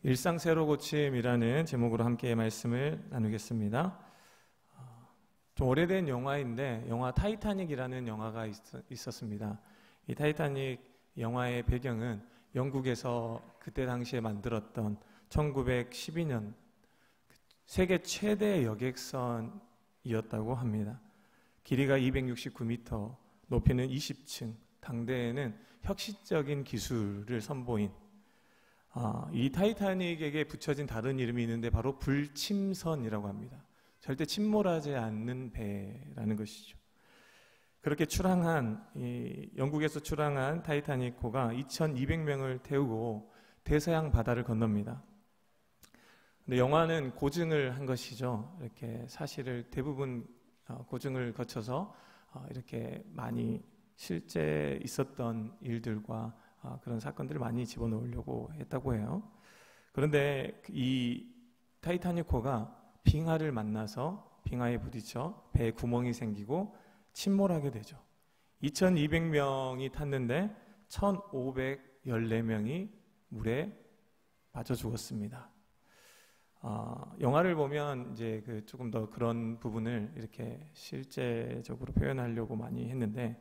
일상 새로 고침이라는 제목으로 함께 말씀을 나누겠습니다. 좀 오래된 영화인데 영화 타이타닉이라는 영화가 있었습니다. 이 타이타닉 영화의 배경은 영국에서 그때 당시에 만들었던 1912년 세계 최대 여객선이었다고 합니다. 길이가 269m, 높이는 20층, 당대에는 혁신적인 기술을 선보인 이 타이타닉에게 붙여진 다른 이름이 있는데 바로 불침선이라고 합니다. 절대 침몰하지 않는 배라는 것이죠. 그렇게 영국에서 출항한 타이타닉호가 2,200명을 태우고 대서양 바다를 건넙니다. 근데 영화는 고증을 한 것이죠. 이렇게 사실을 대부분 고증을 거쳐서 이렇게 많이 실제 있었던 일들과 그런 사건들을 많이 집어넣으려고 했다고 해요. 그런데 이 타이타닉호가 빙하를 만나서 빙하에 부딪혀 배에 구멍이 생기고 침몰하게 되죠. 2,200명이 탔는데 1,514명이 물에 빠져 죽었습니다. 영화를 보면 이제 조금 더 그런 부분을 이렇게 실제적으로 표현하려고 많이 했는데,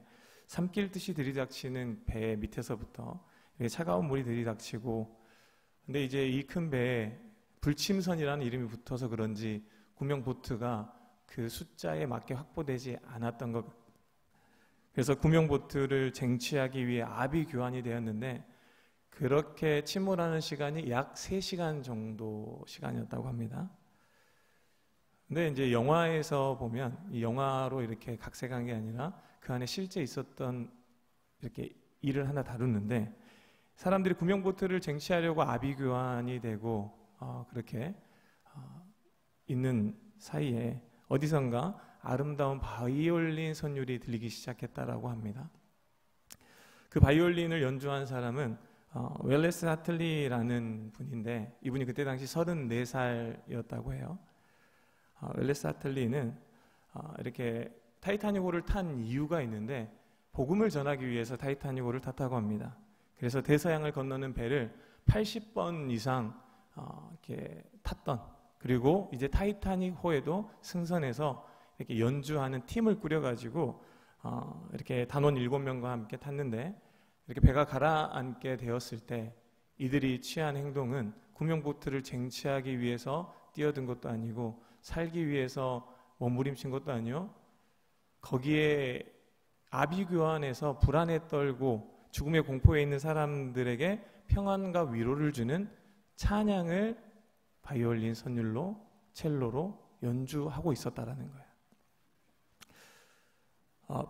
삼킬듯이 들이닥치는 배 밑에서부터 차가운 물이 들이닥치고, 근데 이제 이 큰 배에 불침선이라는 이름이 붙어서 그런지 구명보트가 그 숫자에 맞게 확보되지 않았던 것. 그래서 구명보트를 쟁취하기 위해 압이 교환이 되었는데, 그렇게 침몰하는 시간이 약 3시간 정도 시간이었다고 합니다. 근데 이제 영화에서 보면 이 영화로 이렇게 각색한 게 아니라 그 안에 실제 있었던 이렇게 일을 하나 다루는데, 사람들이 구명보트를 쟁취하려고 압이 교환이 되고 그렇게 있는 사이에 어디선가 아름다운 바이올린 선율이 들리기 시작했다라고 합니다. 그 바이올린을 연주한 사람은 웰레스 하틀리라는 분인데, 이분이 그때 당시 34살이었다고 해요. 웰레스 하틀리는 이렇게 타이타닉호를 탄 이유가 있는데, 복음을 전하기 위해서 타이타닉호를 탔다고 합니다. 그래서 대서양을 건너는 배를 80번 이상 이렇게 탔던, 그리고 이제 타이타닉호에도 승선해서 이렇게 연주하는 팀을 꾸려가지고 이렇게 단원 7명과 함께 탔는데, 이렇게 배가 가라앉게 되었을 때 이들이 취한 행동은 구명보트를 쟁취하기 위해서 뛰어든 것도 아니고 살기 위해서 몸부림친 것도 아니요, 거기에 압이 교환해서 불안에 떨고 죽음의 공포에 있는 사람들에게 평안과 위로를 주는 찬양을 바이올린 선율로, 첼로로 연주하고 있었다라는 거예요.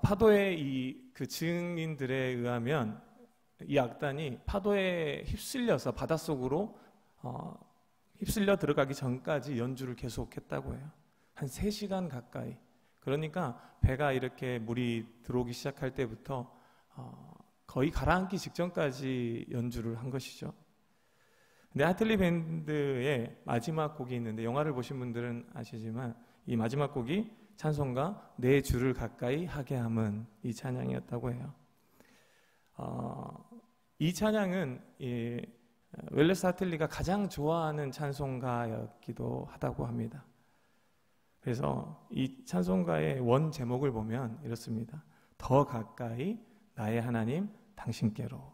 파도의 그 증인들에 의하면 이 악단이 파도에 휩쓸려서 바닷속으로 휩쓸려 들어가기 전까지 연주를 계속했다고 해요. 한 3시간 가까이. 그러니까 배가 이렇게 물이 들어오기 시작할 때부터 거의 가라앉기 직전까지 연주를 한 것이죠. 근데 하틀리 밴드의 마지막 곡이 있는데, 영화를 보신 분들은 아시지만 이 마지막 곡이 찬송가 내 주를 가까이 하게 함은 이 찬양이었다고 해요. 이 찬양은 웰레스 하틀리가 가장 좋아하는 찬송가였기도 하다고 합니다. 그래서 이 찬송가의 원 제목을 보면 이렇습니다. 더 가까이 나의 하나님 당신께로.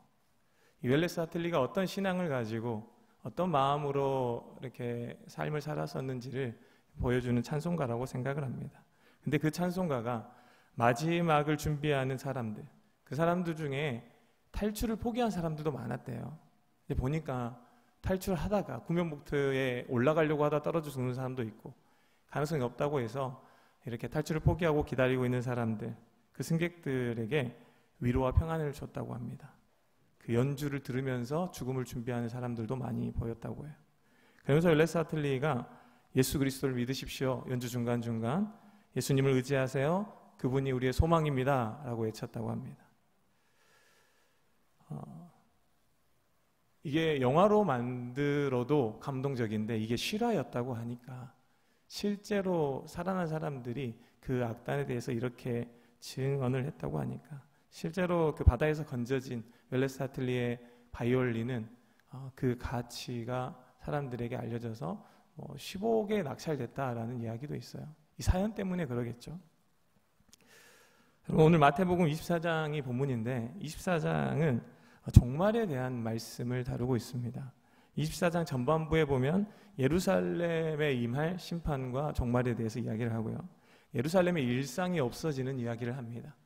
이 웰레스 하틀리가 어떤 신앙을 가지고 어떤 마음으로 이렇게 삶을 살았었는지를 보여주는 찬송가라고 생각을 합니다. 근데 그 찬송가가 마지막을 준비하는 사람들, 그 사람들 중에 탈출을 포기한 사람들도 많았대요. 근데 보니까 탈출하다가 구명보트에 올라가려고 하다 떨어져 죽는 사람도 있고, 가능성이 없다고 해서 이렇게 탈출을 포기하고 기다리고 있는 사람들, 그 승객들에게 위로와 평안을 줬다고 합니다. 그 연주를 들으면서 죽음을 준비하는 사람들도 많이 보였다고 해요. 그러면서 웰레스 하틀리가 예수 그리스도를 믿으십시오, 연주 중간중간 예수님을 의지하세요, 그분이 우리의 소망입니다 라고 외쳤다고 합니다. 이게 영화로 만들어도 감동적인데, 이게 실화였다고 하니까 실제로 살아난 사람들이 그 악단에 대해서 이렇게 증언을 했다고 하니까, 실제로 그 바다에서 건져진 웰레스 하틀리의 바이올린은 그 가치가 사람들에게 알려져서 15억에 낙찰됐다라는 이야기도 있어요. 이 사연 때문에 그러겠죠. 오늘 마태복음 24장이 본문인데 24장은 종말에 대한 말씀을 다루고 있습니다. 24장 전반부에 보면 예루살렘에 임할 심판과 종말에 대해서 이야기를 하고요. 예루살렘의 일상이 없어지는 이야기를 합니다.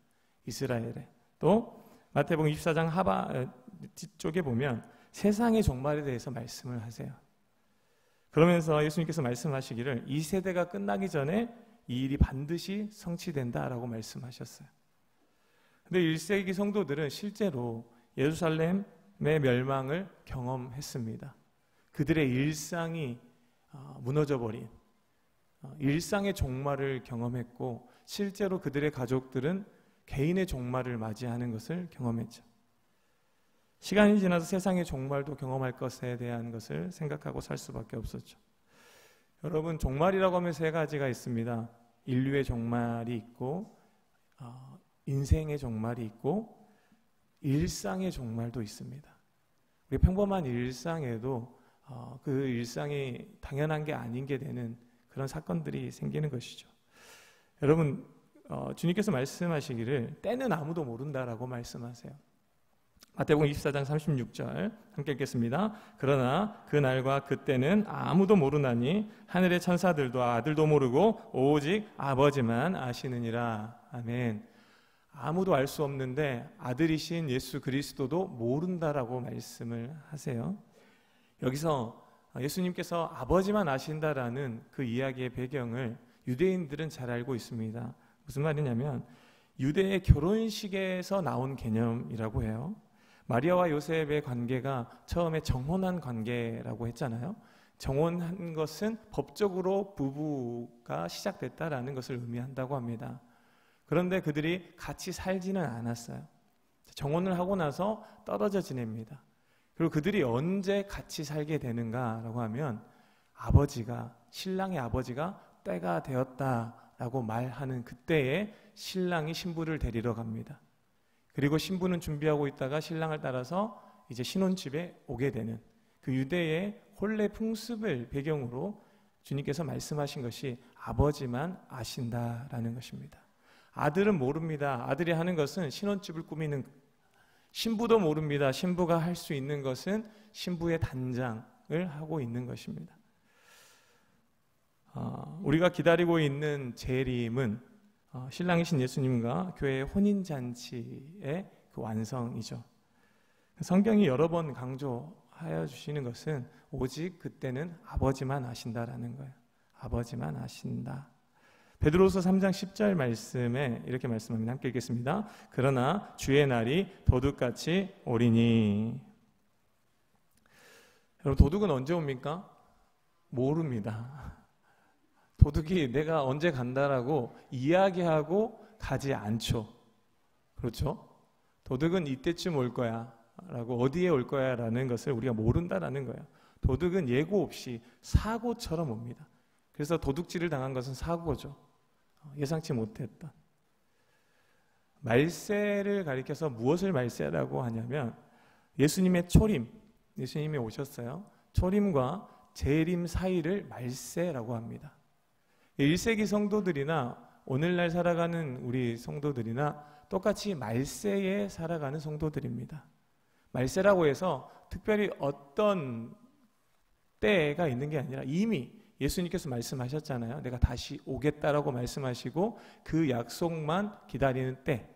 이스라엘에. 또 마태복음 24장 하바 뒤쪽에 보면 세상의 종말에 대해서 말씀을 하세요. 그러면서 예수님께서 말씀하시기를 이 세대가 끝나기 전에 이 일이 반드시 성취된다라고 말씀하셨어요. 근데 1세기 성도들은 실제로 예루살렘의 멸망을 경험했습니다. 그들의 일상이 무너져버린 일상의 종말을 경험했고 실제로 그들의 가족들은 개인의 종말을 맞이하는 것을 경험했죠. 시간이 지나서 세상의 종말도 경험할 것에 대한 것을 생각하고 살 수밖에 없었죠. 여러분, 종말이라고 하면 세 가지가 있습니다. 인류의 종말이 있고 인생의 종말이 있고 일상의 종말도 있습니다. 우리 평범한 일상에도 그 일상이 당연한 게 아닌 게 되는 그런 사건들이 생기는 것이죠. 여러분, 주님께서 말씀하시기를 때는 아무도 모른다라고 말씀하세요. 마태복음 24장 36절 함께 읽겠습니다. 그러나 그 날과 그때는 아무도 모르나니 하늘의 천사들도 아들도 모르고 오직 아버지만 아시느니라. 아멘. 아무도 알 수 없는데 아들이신 예수 그리스도도 모른다라고 말씀을 하세요. 여기서 예수님께서 아버지만 아신다라는 그 이야기의 배경을 유대인들은 잘 알고 있습니다. 무슨 말이냐면 유대의 결혼식에서 나온 개념이라고 해요. 마리아와 요셉의 관계가 처음에 정혼한 관계라고 했잖아요. 정혼한 것은 법적으로 부부가 시작됐다라는 것을 의미한다고 합니다. 그런데 그들이 같이 살지는 않았어요. 정혼을 하고 나서 떨어져 지냅니다. 그리고 그들이 언제 같이 살게 되는가라고 하면 신랑의 아버지가 때가 되었다라고 말하는 그때에 신랑이 신부를 데리러 갑니다. 그리고 신부는 준비하고 있다가 신랑을 따라서 이제 신혼집에 오게 되는 그 유대의 혼례 풍습을 배경으로 주님께서 말씀하신 것이 아버지만 아신다라는 것입니다. 아들은 모릅니다. 아들이 하는 것은 신혼집을 꾸미는, 신부도 모릅니다. 신부가 할 수 있는 것은 신부의 단장을 하고 있는 것입니다. 우리가 기다리고 있는 재림은 신랑이신 예수님과 교회의 혼인잔치의 그 완성이죠. 성경이 여러 번 강조하여 주시는 것은 오직 그때는 아버지만 아신다라는 거예요. 아버지만 아신다. 베드로서 3장 10절 말씀에 이렇게 말씀합니다. 함께 읽겠습니다. 그러나 주의 날이 도둑같이 오리니. 여러분, 도둑은 언제 옵니까? 모릅니다. 도둑이 내가 언제 간다라고 이야기하고 가지 않죠. 그렇죠? 도둑은 이때쯤 올 거야 라고, 어디에 올 거야 라는 것을 우리가 모른다라는 거예요. 도둑은 예고 없이 사고처럼 옵니다. 그래서 도둑질을 당한 것은 사고죠. 예상치 못했던. 말세를 가리켜서 무엇을 말세라고 하냐면 예수님의 초림, 예수님이 오셨어요. 초림과 재림 사이를 말세라고 합니다. 1세기 성도들이나 오늘날 살아가는 우리 성도들이나 똑같이 말세에 살아가는 성도들입니다. 말세라고 해서 특별히 어떤 때가 있는 게 아니라 이미 예수님께서 말씀하셨잖아요. 내가 다시 오겠다라고 말씀하시고 그 약속만 기다리는 때,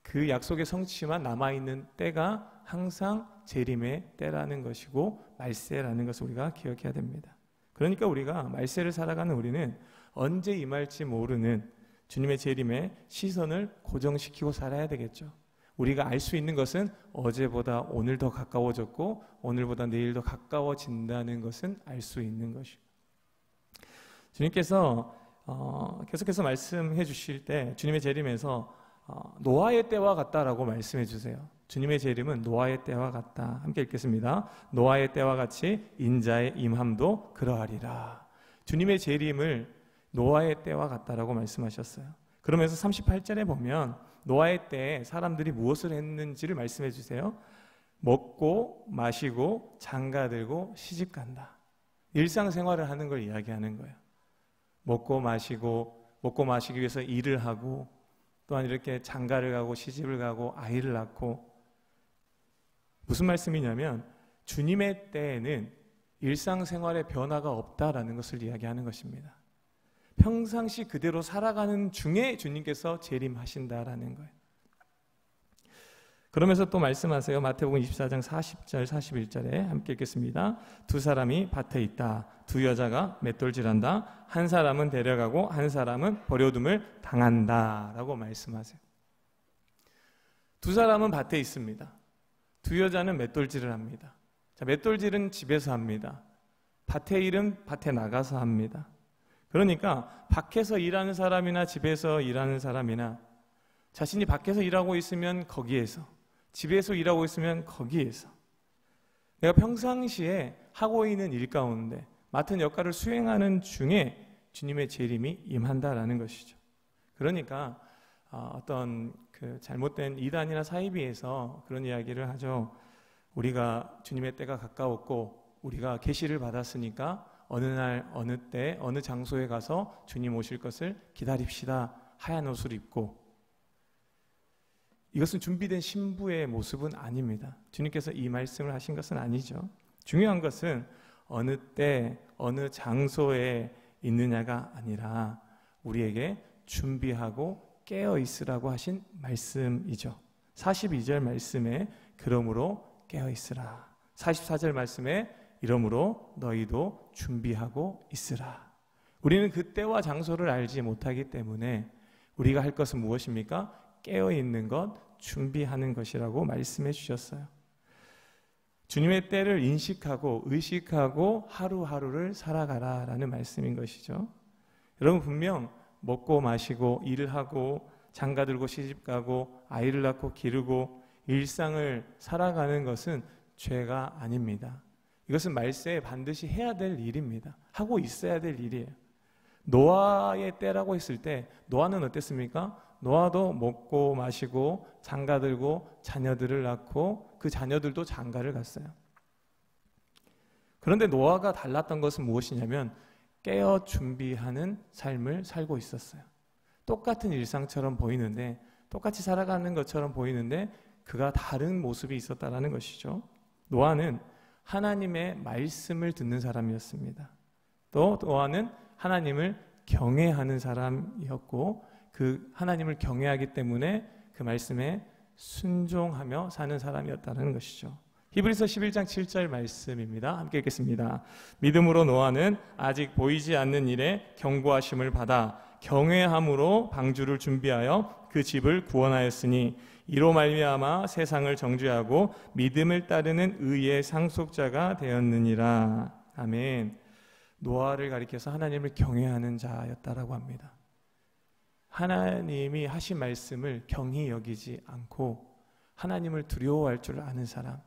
그 약속의 성취만 남아있는 때가 항상 재림의 때라는 것이고 말세라는 것을 우리가 기억해야 됩니다. 그러니까 우리가 말세를 살아가는 우리는 언제 임할지 모르는 주님의 재림에 시선을 고정시키고 살아야 되겠죠. 우리가 알 수 있는 것은 어제보다 오늘 더 가까워졌고 오늘보다 내일 더 가까워진다는 것은 알 수 있는 것이고, 주님께서 계속해서 말씀해 주실 때 주님의 재림에서 노아의 때와 같다라고 말씀해 주세요. 주님의 재림은 노아의 때와 같다. 함께 읽겠습니다. 노아의 때와 같이 인자의 임함도 그러하리라. 주님의 재림을 노아의 때와 같다라고 말씀하셨어요. 그러면서 38절에 보면 노아의 때에 사람들이 무엇을 했는지를 말씀해 주세요. 먹고 마시고 장가들고 시집간다. 일상생활을 하는 걸 이야기하는 거예요. 먹고 마시기 위해서 일을 하고, 또한 이렇게 장가를 가고 시집을 가고 아이를 낳고. 무슨 말씀이냐면 주님의 때에는 일상생활에 변화가 없다라는 것을 이야기하는 것입니다. 평상시 그대로 살아가는 중에 주님께서 재림하신다라는 거예요. 그러면서 또 말씀하세요. 마태복음 24장 40절 41절에 함께 읽겠습니다. 두 사람이 밭에 있다. 두 여자가 맷돌질한다. 한 사람은 데려가고 한 사람은 버려둠을 당한다 라고 말씀하세요. 두 사람은 밭에 있습니다. 두 여자는 맷돌질을 합니다. 자, 맷돌질은 집에서 합니다. 밭의 일은 밭에 나가서 합니다. 그러니까 밖에서 일하는 사람이나 집에서 일하는 사람이나 자신이 밖에서 일하고 있으면 거기에서, 집에서 일하고 있으면 거기에서, 내가 평상시에 하고 있는 일 가운데 맡은 역할을 수행하는 중에 주님의 재림이 임한다라는 것이죠. 그러니까 어떤 그 잘못된 이단이나 사이비에서 그런 이야기를 하죠. 우리가 주님의 때가 가까웠고 우리가 계시를 받았으니까 어느 날 어느 때 어느 장소에 가서 주님 오실 것을 기다립시다. 하얀 옷을 입고. 이것은 준비된 신부의 모습은 아닙니다. 주님께서 이 말씀을 하신 것은 아니죠. 중요한 것은 어느 때 어느 장소에 있느냐가 아니라 우리에게 준비하고 깨어 있으라고 하신 말씀이죠. 42절 말씀에 그러므로 깨어 있으라. 44절 말씀에 이러므로 너희도 준비하고 있으라. 우리는 그때와 장소를 알지 못하기 때문에 우리가 할 것은 무엇입니까? 깨어 있는 것, 준비하는 것이라고 말씀해 주셨어요. 주님의 때를 인식하고 의식하고 하루하루를 살아가라라는 말씀인 것이죠. 여러분, 분명 먹고 마시고 일을 하고 장가들고 시집가고 아이를 낳고 기르고 일상을 살아가는 것은 죄가 아닙니다. 이것은 말세에 반드시 해야 될 일입니다. 하고 있어야 될 일이에요. 노아의 때라고 했을 때 노아는 어땠습니까? 노아도 먹고 마시고 장가들고 자녀들을 낳고 그 자녀들도 장가를 갔어요. 그런데 노아가 달랐던 것은 무엇이냐면 깨어 준비하는 삶을 살고 있었어요. 똑같은 일상처럼 보이는데, 똑같이 살아가는 것처럼 보이는데 그가 다른 모습이 있었다는 것이죠. 노아는 하나님의 말씀을 듣는 사람이었습니다. 또 노아는 하나님을 경외하는 사람이었고, 그 하나님을 경외하기 때문에 그 말씀에 순종하며 사는 사람이었다는 것이죠. 히브리서 11장 7절 말씀입니다. 함께 읽겠습니다. 믿음으로 노아는 아직 보이지 않는 일에 경고하심을 받아 경외함으로 방주를 준비하여 그 집을 구원하였으니 이로 말미암아 세상을 정죄하고 믿음을 따르는 의의 상속자가 되었느니라. 아멘. 노아를 가리켜서 하나님을 경외하는 자였다라고 합니다. 하나님이 하신 말씀을 경히 여기지 않고 하나님을 두려워할 줄 아는 사람,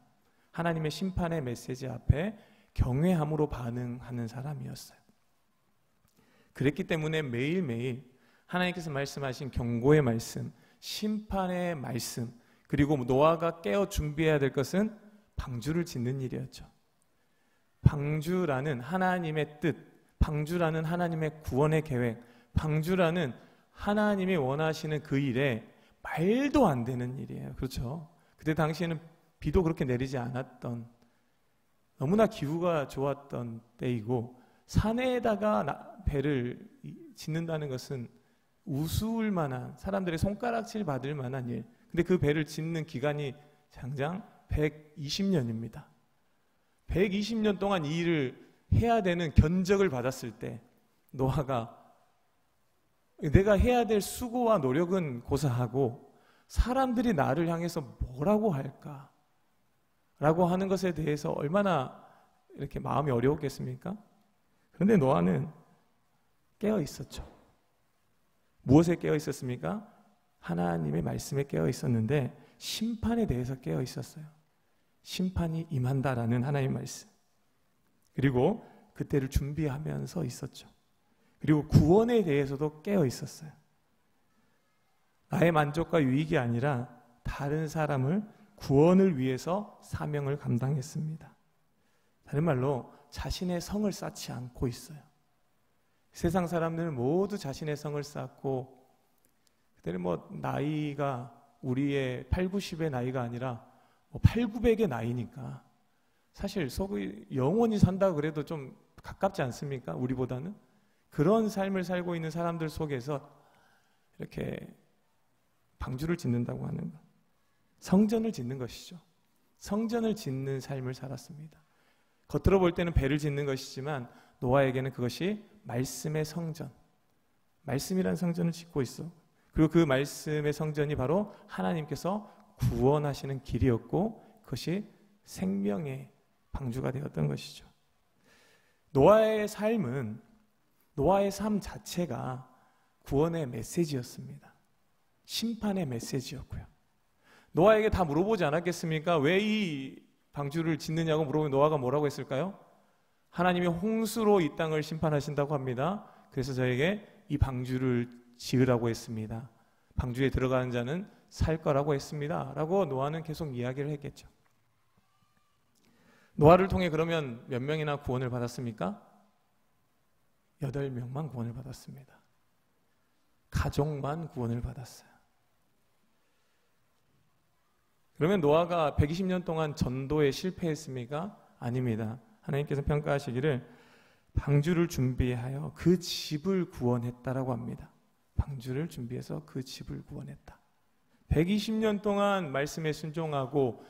하나님의 심판의 메시지 앞에 경외함으로 반응하는 사람이었어요. 그랬기 때문에 매일매일 하나님께서 말씀하신 경고의 말씀, 심판의 말씀, 그리고 노아가 깨어 준비해야 될 것은 방주를 짓는 일이었죠. 방주라는 하나님의 뜻, 방주라는 하나님의 구원의 계획, 방주라는 하나님이 원하시는 그 일에 말도 안 되는 일이에요. 그렇죠? 그때 당시에는 비도 그렇게 내리지 않았던, 너무나 기후가 좋았던 때이고, 산에다가 배를 짓는다는 것은 우스울 만한, 사람들의 손가락질 받을 만한 일. 근데 그 배를 짓는 기간이 장장 120년입니다. 120년 동안 이 일을 해야 되는 견적을 받았을 때 노아가 내가 해야 될 수고와 노력은 고사하고 사람들이 나를 향해서 뭐라고 할까? 라고 하는 것에 대해서 얼마나 이렇게 마음이 어려웠겠습니까? 그런데 노아는 깨어 있었죠. 무엇에 깨어 있었습니까? 하나님의 말씀에 깨어 있었는데 심판에 대해서 깨어 있었어요. 심판이 임한다라는 하나님의 말씀. 그리고 그때를 준비하면서 있었죠. 그리고 구원에 대해서도 깨어 있었어요. 나의 만족과 유익이 아니라 다른 사람을 구원을 위해서 사명을 감당했습니다. 다른 말로 자신의 성을 쌓지 않고 있어요. 세상 사람들은 모두 자신의 성을 쌓고, 그때는 나이가 우리의 8, 90의 나이가 아니라 8, 900의 나이니까 사실 속이 영원히 산다 그래도 좀 가깝지 않습니까? 우리보다는. 그런 삶을 살고 있는 사람들 속에서 이렇게 방주를 짓는다고 하는 것, 성전을 짓는 것이죠. 성전을 짓는 삶을 살았습니다. 겉으로 볼 때는 배를 짓는 것이지만 노아에게는 그것이 말씀의 성전, 말씀이라는 성전을 짓고 있어. 그리고 그 말씀의 성전이 바로 하나님께서 구원하시는 길이었고 그것이 생명의 방주가 되었던 것이죠. 노아의 삶은, 노아의 삶 자체가 구원의 메시지였습니다. 심판의 메시지였고요. 노아에게 다 물어보지 않았겠습니까? 왜 이 방주를 짓느냐고 물어보면 노아가 뭐라고 했을까요? 하나님이 홍수로 이 땅을 심판하신다고 합니다. 그래서 저에게 이 방주를 지으라고 했습니다. 방주에 들어가는 자는 살 거라고 했습니다. 라고 노아는 계속 이야기를 했겠죠. 노아를 통해 그러면 몇 명이나 구원을 받았습니까? 8명만 구원을 받았습니다. 가족만 구원을 받았어요. 그러면 노아가 120년 동안 전도에 실패했습니까? 아닙니다. 하나님께서 평가하시기를 방주를 준비하여 그 집을 구원했다라고 합니다. 방주를 준비해서 그 집을 구원했다. 120년 동안 말씀에 순종하고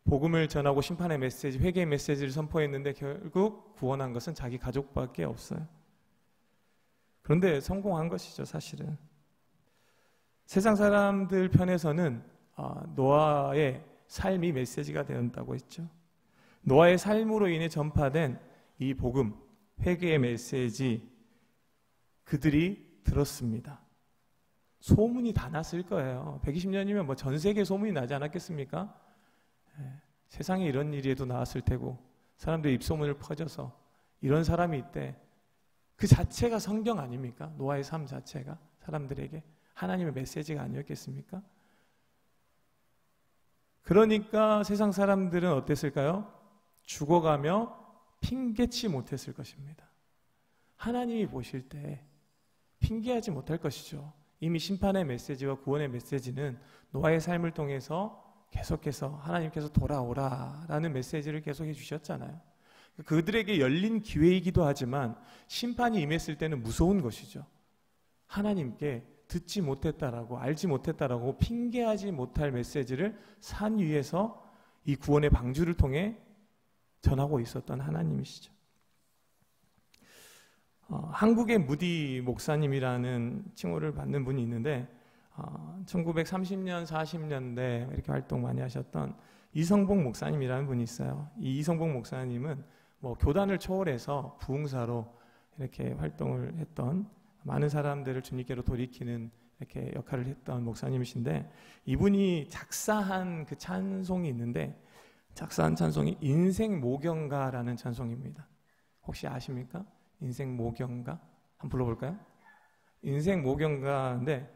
복음을 전하고 심판의 메시지, 회개의 메시지를 선포했는데 결국 구원한 것은 자기 가족밖에 없어요. 그런데 성공한 것이죠, 사실은. 세상 사람들 편에서는 노아의 삶이 메시지가 되었다고 했죠. 노아의 삶으로 인해 전파된 이 복음, 회개의 메시지, 그들이 들었습니다. 소문이 다 났을 거예요. 120년이면 전 세계 소문이 나지 않았겠습니까? 세상에 이런 일이라도 나왔을 테고 사람들이 입소문을 퍼져서 이런 사람이 있대. 그 자체가 성경 아닙니까? 노아의 삶 자체가 사람들에게 하나님의 메시지가 아니었겠습니까? 그러니까 세상 사람들은 어땠을까요? 죽어가며 핑계치 못했을 것입니다. 하나님이 보실 때 핑계하지 못할 것이죠. 이미 심판의 메시지와 구원의 메시지는 노아의 삶을 통해서 계속해서 하나님께서 돌아오라라는 메시지를 계속해 주셨잖아요. 그들에게 열린 기회이기도 하지만 심판이 임했을 때는 무서운 것이죠. 하나님께 듣지 못했다라고, 알지 못했다라고 핑계하지 못할 메시지를 산 위에서 이 구원의 방주를 통해 전하고 있었던 하나님이시죠. 한국의 무디 목사님이라는 칭호를 받는 분이 있는데 1930년, 40년대 이렇게 활동 많이 하셨던 이성복 목사님이라는 분이 있어요. 이 이성복 목사님은 교단을 초월해서 부흥사로 이렇게 활동을 했던, 많은 사람들을 주님께로 돌이키는 이렇게 역할을 했던 목사님이신데, 이분이 작사한 그 찬송이 있는데, 작사한 찬송이 인생 모경가라는 찬송입니다. 혹시 아십니까? 인생 모경가? 한번 불러볼까요? 인생 모경가인데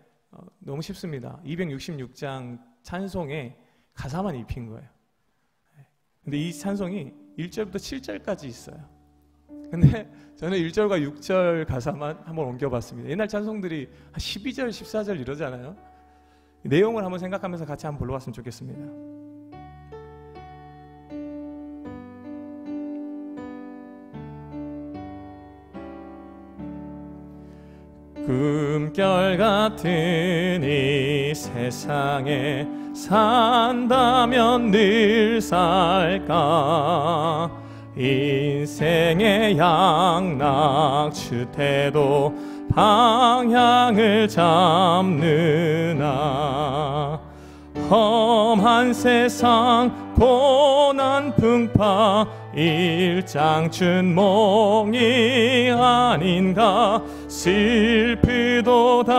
너무 쉽습니다. 266장 찬송에 가사만 입힌 거예요. 근데 이 찬송이 1절부터 7절까지 있어요. 근데 저는 1절과 6절 가사만 한번 옮겨봤습니다. 옛날 찬송들이 한 12절, 14절 이러잖아요. 내용을 한번 생각하면서 같이 한번 불러봤으면 좋겠습니다. 꿈결 같은 이 세상에 산다면 늘 살까? 인생의 양락추태도 방향을 잡느나 험한 세상 고난 풍파 일장춘몽이 아닌가. 슬프도다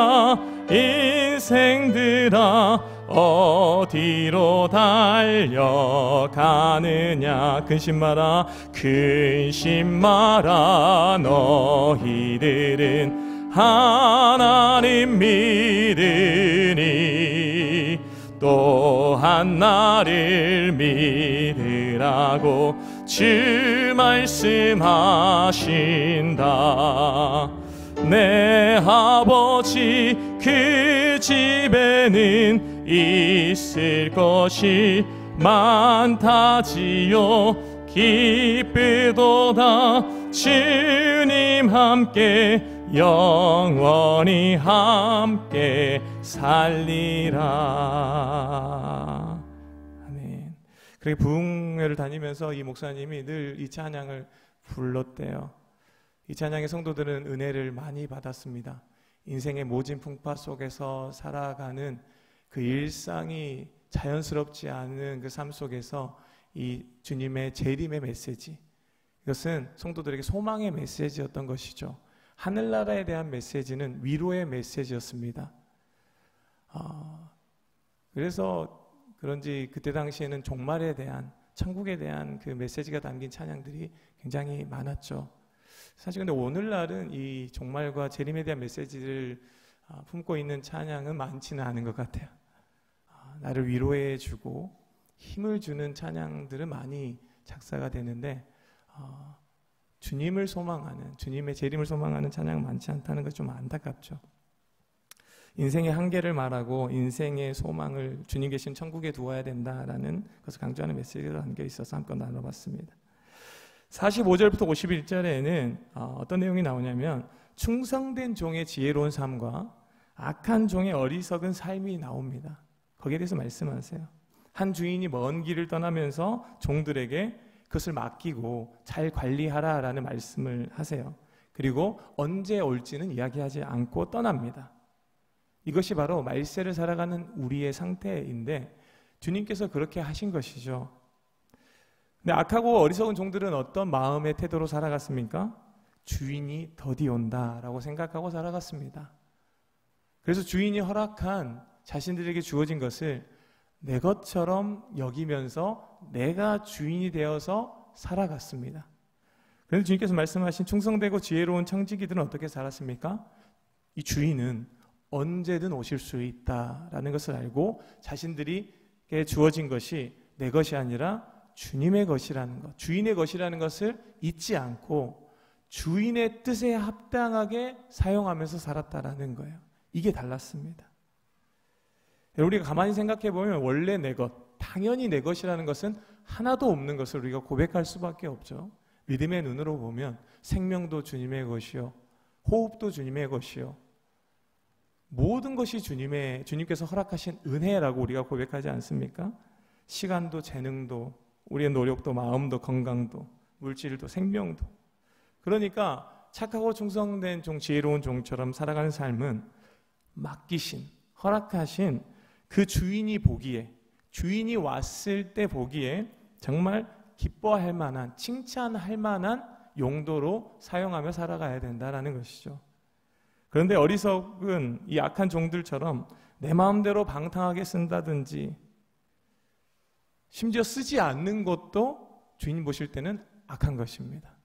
인생들아 어디로 달려가느냐. 근심 마라 근심 마라 너희들은 하나님 믿으니 또한 나를 믿으라고 주 말씀하신다. 내 아버지 그 집에는 있을 것이 많다지요. 기쁘도다. 주님 함께 영원히 함께 살리라. 아멘. 그렇게 부흥회를 다니면서 이 목사님이 늘 이 찬양을 불렀대요. 이 찬양의 성도들은 은혜를 많이 받았습니다. 인생의 모진 풍파 속에서 살아가는 그 일상이 자연스럽지 않은 그 삶 속에서 이 주님의 재림의 메시지, 이것은 성도들에게 소망의 메시지였던 것이죠. 하늘나라에 대한 메시지는 위로의 메시지였습니다. 그래서 그런지 그때 당시에는 종말에 대한, 천국에 대한 그 메시지가 담긴 찬양들이 굉장히 많았죠. 사실 근데 오늘날은 이 종말과 재림에 대한 메시지를 품고 있는 찬양은 많지는 않은 것 같아요. 나를 위로해 주고 힘을 주는 찬양들은 많이 작사가 되는데 주님을 소망하는, 주님의 재림을 소망하는 찬양은 많지 않다는 것이 좀 안타깝죠. 인생의 한계를 말하고 인생의 소망을 주님 계신 천국에 두어야 된다라는 것을 강조하는 메시지가 담겨 있어서 한번 나눠봤습니다. 45절부터 51절에는 어떤 내용이 나오냐면 충성된 종의 지혜로운 삶과 악한 종의 어리석은 삶이 나옵니다. 거기에 대해서 말씀하세요. 한 주인이 먼 길을 떠나면서 종들에게 그것을 맡기고 잘 관리하라라는 말씀을 하세요. 그리고 언제 올지는 이야기하지 않고 떠납니다. 이것이 바로 말세를 살아가는 우리의 상태인데 주님께서 그렇게 하신 것이죠. 근데 악하고 어리석은 종들은 어떤 마음의 태도로 살아갔습니까? 주인이 더디 온다라고 생각하고 살아갔습니다. 그래서 주인이 허락한 자신들에게 주어진 것을 내 것처럼 여기면서 내가 주인이 되어서 살아갔습니다. 그런데 주님께서 말씀하신 충성되고 지혜로운 청지기들은 어떻게 살았습니까? 이 주인은 언제든 오실 수 있다라는 것을 알고 자신들에게 주어진 것이 내 것이 아니라 주님의 것이라는 것, 주인의 것이라는 것을 잊지 않고 주인의 뜻에 합당하게 사용하면서 살았다라는 거예요. 이게 달랐습니다. 우리가 가만히 생각해 보면 원래 내 것, 당연히 내 것이라는 것은 하나도 없는 것을 우리가 고백할 수밖에 없죠. 믿음의 눈으로 보면 생명도 주님의 것이요, 호흡도 주님의 것이요, 모든 것이 주님께서 허락하신 은혜라고 우리가 고백하지 않습니까? 시간도 재능도 우리의 노력도 마음도 건강도 물질도 생명도. 그러니까 착하고 충성된 종, 지혜로운 종처럼 살아가는 삶은 맡기신, 허락하신 그 주인이 보기에, 주인이 왔을 때 보기에 정말 기뻐할 만한, 칭찬할 만한 용도로 사용하며 살아가야 된다는 것이죠. 그런데 어리석은 이 악한 종들처럼 내 마음대로 방탕하게 쓴다든지 심지어 쓰지 않는 것도 주인 보실 때는 악한 것입니다.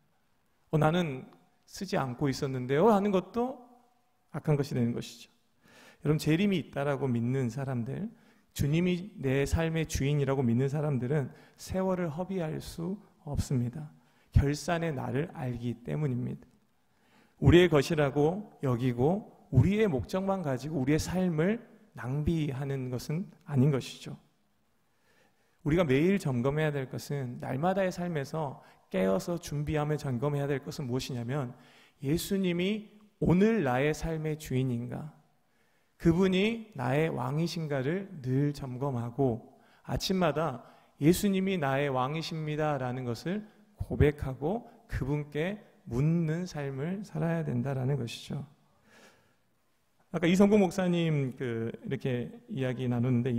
나는 쓰지 않고 있었는데요 하는 것도 악한 것이 되는 것이죠. 여러분, 재림이 있다라고 믿는 사람들, 주님이 내 삶의 주인이라고 믿는 사람들은 세월을 허비할 수 없습니다. 결산의 날을 알기 때문입니다. 우리의 것이라고 여기고 우리의 목적만 가지고 우리의 삶을 낭비하는 것은 아닌 것이죠. 우리가 매일 점검해야 될 것은, 날마다의 삶에서 깨어서 준비하며 점검해야 될 것은 무엇이냐면, 예수님이 오늘 나의 삶의 주인인가, 그분이 나의 왕이신가를 늘 점검하고 아침마다 예수님이 나의 왕이십니다라는 것을 고백하고 그분께 묻는 삶을 살아야 된다라는 것이죠. 아까 이성구 목사님 이렇게 이야기 나누는데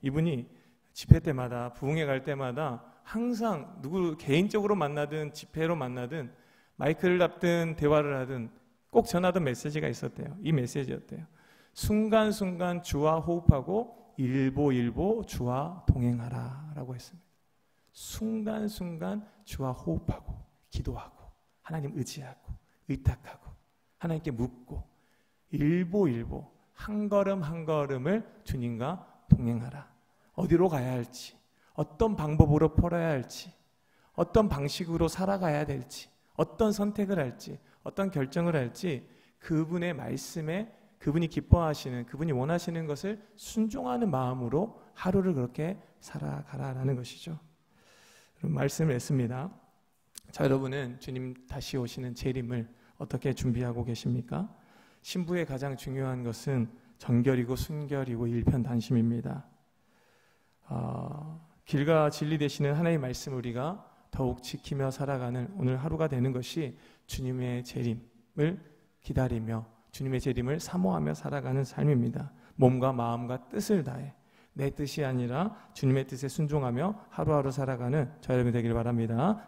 이분이 집회 때마다, 부흥회 갈 때마다 항상 누구 개인적으로 만나든 집회로 만나든 마이크를 잡든 대화를 하든 꼭 전하던 메시지가 있었대요. 이 메시지였대요. 순간순간 주와 호흡하고 일보일보 주와 동행하라 라고 했습니다. 순간순간 주와 호흡하고 기도하고 하나님 의지하고 의탁하고 하나님께 묻고 일보일보 한 걸음 한 걸음을 주님과 동행하라. 어디로 가야 할지, 어떤 방법으로 풀어야 할지, 어떤 방식으로 살아가야 될지, 어떤 선택을 할지, 어떤 결정을 할지 그분의 말씀에 그분이 기뻐하시는, 그분이 원하시는 것을 순종하는 마음으로 하루를 그렇게 살아가라라는 것이죠. 말씀을 했습니다. 자, 여러분은 주님 다시 오시는 재림을 어떻게 준비하고 계십니까? 신부의 가장 중요한 것은 정결이고 순결이고 일편단심입니다. 길과 진리 되시는 하나님의 말씀을 우리가 더욱 지키며 살아가는 오늘 하루가 되는 것이 주님의 재림을 기다리며 주님의 재림을 사모하며 살아가는 삶입니다. 몸과 마음과 뜻을 다해 내 뜻이 아니라 주님의 뜻에 순종하며 하루하루 살아가는 저 여러분 되길 바랍니다.